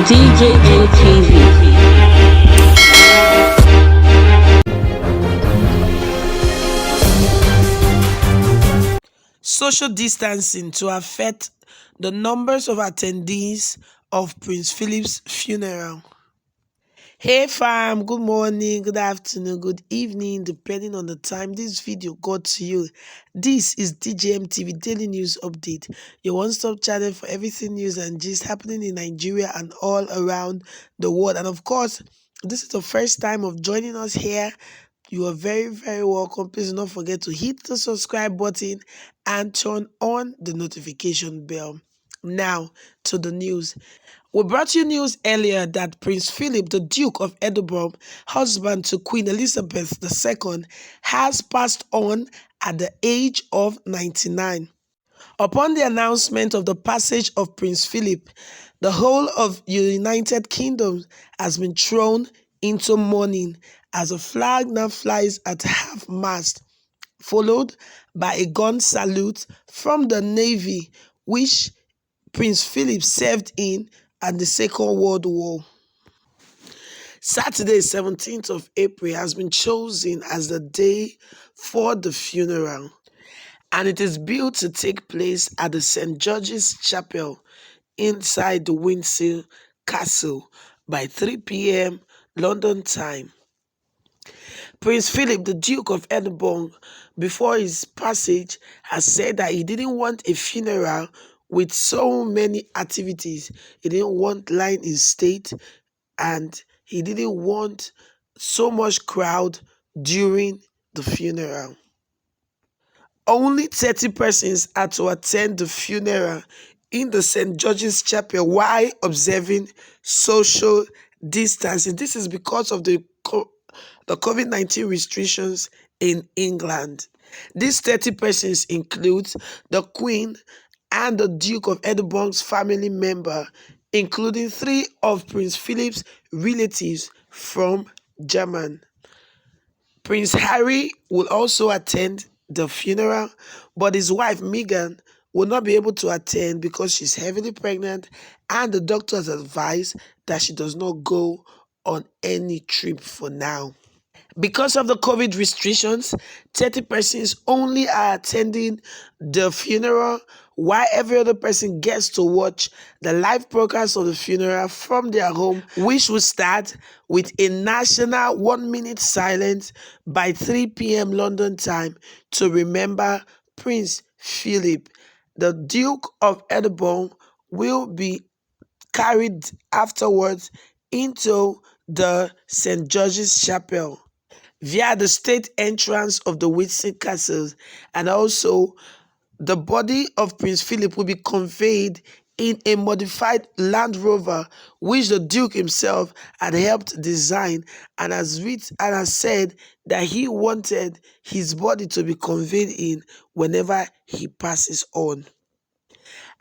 DJM TV. Social distancing to affect the numbers of attendees of Prince Philip's funeral. Hey fam, good morning, good afternoon, good evening, depending on the time this video got to you. This is DJM TV Daily News Update, your one-stop channel for everything news and gist happening in Nigeria and all around the world. And of course, this is the first time of joining us here. You are very welcome. Please do not forget to hit the subscribe button and turn on the notification bell. Now to the news. We brought you news earlier that Prince Philip, the Duke of Edinburgh, husband to Queen Elizabeth II, has passed on at the age of 99. Upon the announcement of the passage of Prince Philip, the whole of the United Kingdom has been thrown into mourning as a flag now flies at half-mast, followed by a gun salute from the Navy, which Prince Philip served in at the Second World War. Saturday, 17th of April, has been chosen as the day for the funeral, and it is built to take place at the St. George's Chapel inside the Windsor Castle by 3 p.m. London time. Prince Philip, the Duke of Edinburgh, before his passage, has said that he didn't want a funeral with so many activities. He didn't want lying in state, and he didn't want so much crowd during the funeral. Only 30 persons are to attend the funeral in the St. George's Chapel while observing social distancing. This is because of the COVID-19 restrictions in England. These 30 persons include the Queen and the Duke of Edinburgh's family member, including 3 of Prince Philip's relatives from Germany. Prince Harry will also attend the funeral, but his wife Meghan will not be able to attend because she's heavily pregnant, and the doctors advise that she does not go on any trip for now. Because of the COVID restrictions, 30 persons only are attending the funeral, while every other person gets to watch the live broadcast of the funeral from their home, which will start with a national 1-minute silence by 3 p.m. London time to remember Prince Philip. The Duke of Edinburgh will be carried afterwards into the St. George's Chapel via the state entrance of the Windsor Castle, and also the body of Prince Philip will be conveyed in a modified Land Rover, which the Duke himself had helped design, and has said that he wanted his body to be conveyed in whenever he passes on.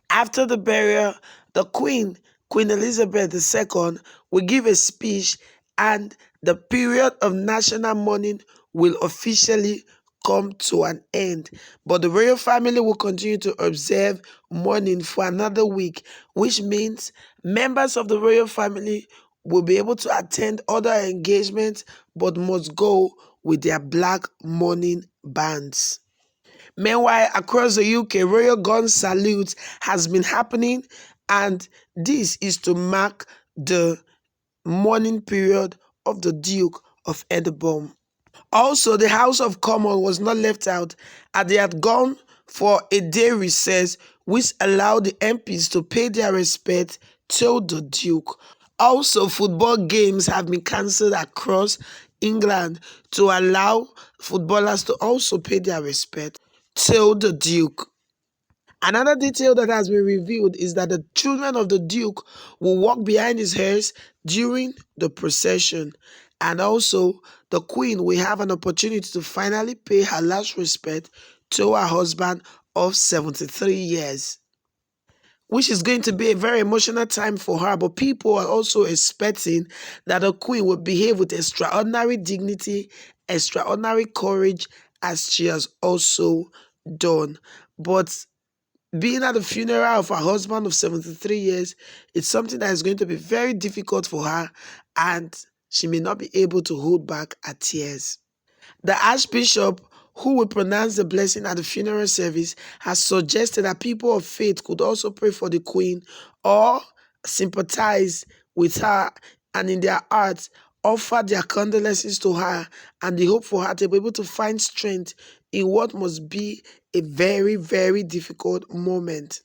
After the burial, the Queen Elizabeth II, will give a speech, and the period of national mourning will officially come to an end. But the royal family will continue to observe mourning for another week, which means members of the royal family will be able to attend other engagements but must go with their black mourning bands. Meanwhile, across the UK, royal gun salute has been happening, and this is to mark the mourning period of the Duke of Edinburgh. Also, the House of Commons was not left out, as they had gone for a day recess, which allowed the MPs to pay their respect to the Duke. Also, football games have been cancelled across England to allow footballers to also pay their respect to the Duke. Another detail that has been revealed is that the children of the Duke will walk behind his hearse during the procession, and also the Queen will have an opportunity to finally pay her last respect to her husband of 73 years, which is going to be a very emotional time for her. But people are also expecting that the Queen will behave with extraordinary dignity, extraordinary courage, as she has also done. But being at the funeral of her husband of 73 years, it's something that is going to be very difficult for her, and she may not be able to hold back her tears. The Archbishop, who will pronounce the blessing at the funeral service, has suggested that people of faith could also pray for the Queen or sympathize with her, and in their hearts offer their condolences to her and the hope for her to be able to find strength in what must be a very, very difficult moment.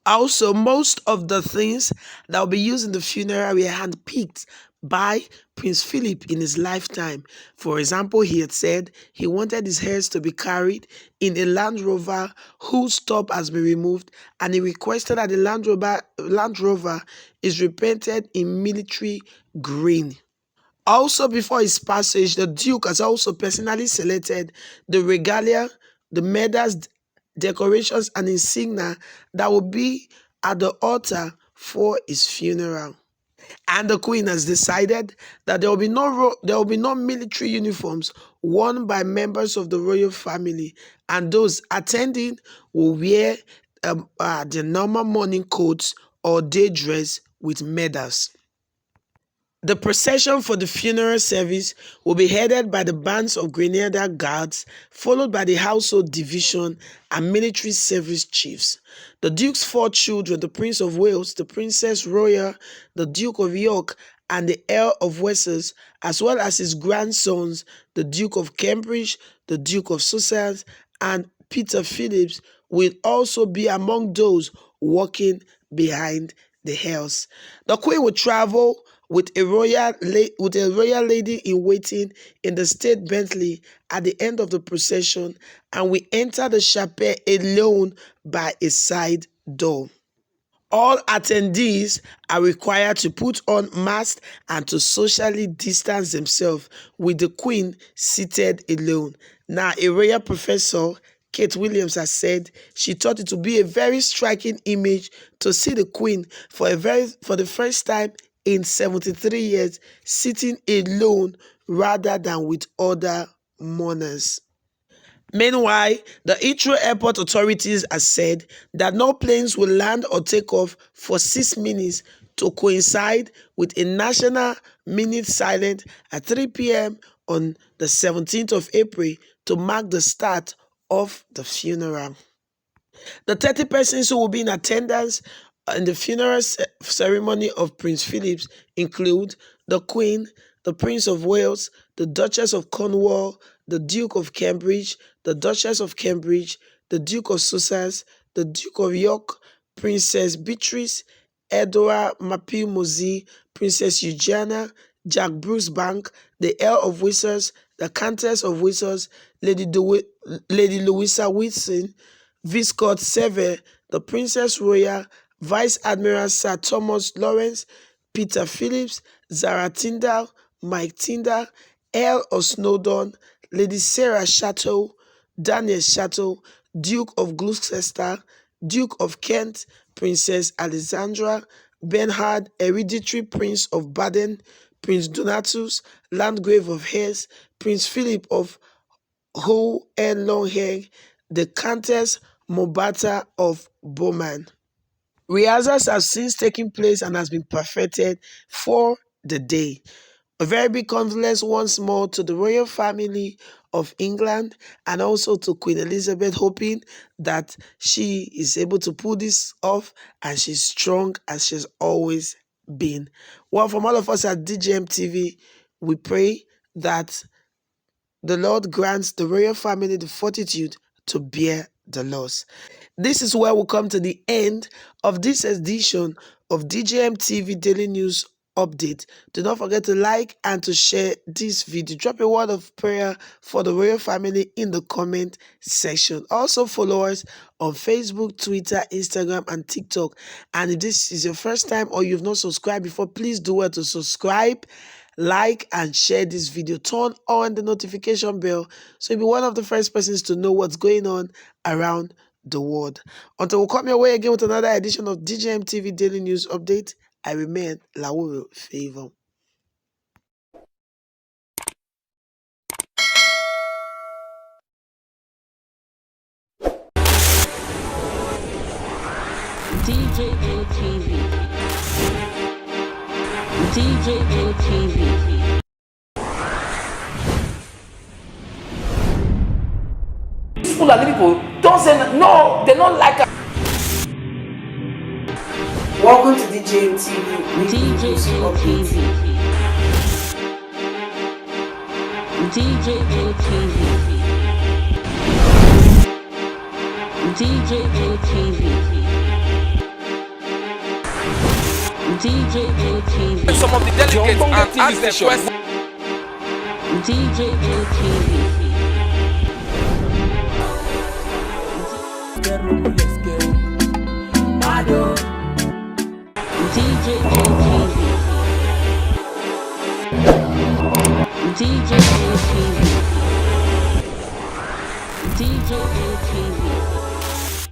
Also, most of the things that will be used in the funeral were handpicked by Prince Philip in his lifetime. For example, he had said he wanted his heirs to be carried in a Land Rover whose top has been removed, and he requested that the Land Rover is repainted in military green. Also, before his passage, the Duke has also personally selected the regalia, the medals, decorations, and insignia that will be at the altar for his funeral. And the Queen has decided that there will be no military uniforms worn by members of the royal family, and those attending will wear the normal morning coats or day dress with medals. The procession for the funeral service will be headed by the bands of Grenadier Guards, followed by the household division and military service chiefs. The Duke's 4 children, the Prince of Wales, the Princess Royal, the Duke of York, and the Earl of Wessex, as well as his grandsons, the Duke of Cambridge, the Duke of Sussex, and Peter Phillips, will also be among those walking behind the hearse. The Queen will travel with a royal lady in waiting in the state Bentley at the end of the procession, and we enter the chapel alone by a side door. All attendees are required to put on masks and to socially distance themselves, with the Queen seated alone. Now, a royal professor, Kate Williams, has said she thought it would be a very striking image to see the Queen for the first time in 73 years sitting alone rather than with other mourners. Meanwhile, the Heathrow Airport authorities have said that no planes will land or take off for 6 minutes to coincide with a national minute silence at 3 p.m. on the 17th of April to mark the start of the funeral. The 30 persons who will be in attendance in the funeral ceremony of Prince Philip include the Queen, the Prince of Wales, the Duchess of Cornwall, the Duke of Cambridge, the Duchess of Cambridge, the Duke of Sussex, the Duke of York, Princess Beatrice, Edward Mappil-Mosey, Princess Eugenia, Jack Bruce Bank, the Earl of Wessex, the Countess of Wessex, Lady Louisa Wilson, Viscount Severe, the Princess Royal, Vice Admiral Sir Thomas Lawrence, Peter Phillips, Zara Tyndall, Mike Tyndall, Earl of Snowdon, Lady Sarah Chatto, Daniel Chatto, Duke of Gloucester, Duke of Kent, Princess Alexandra, Bernhard, Hereditary Prince of Baden, Prince Donatus, Landgrave of Hesse, Prince Philip of Hohenlohe, the Countess Mountbatten of Bowman. Rehearsals have since taken place and has been perfected for the day. A very big condolence once more to the royal family of England and also to Queen Elizabeth, hoping that she is able to pull this off and she's strong as she's always been. Well, from all of us at DJM TV, we pray that the Lord grants the royal family the fortitude to bear the loss. This is where we come to the end of this edition of DJM TV Daily News Update. Do not forget to like and to share this video. Drop a word of prayer for the royal family in the comment section. Also follow us on Facebook, Twitter, Instagram, and TikTok. And if this is your first time or you've not subscribed before, please do well to subscribe, like, and share this video. Turn on the notification bell so you'll be one of the first persons to know what's going on around the world. Until we come your way again with another edition of DJM TV Daily News Update, I remain Lawuro Favor. DJM TV. DJM TV. Fulani people don't say no, they don't like us. Welcome to DJM TV. DJM TV. DJM TV. DJM TV. DJM TV. Some of the delegates and ask them questions. DJM TV. DJM TV. DJM TV. DJM TV.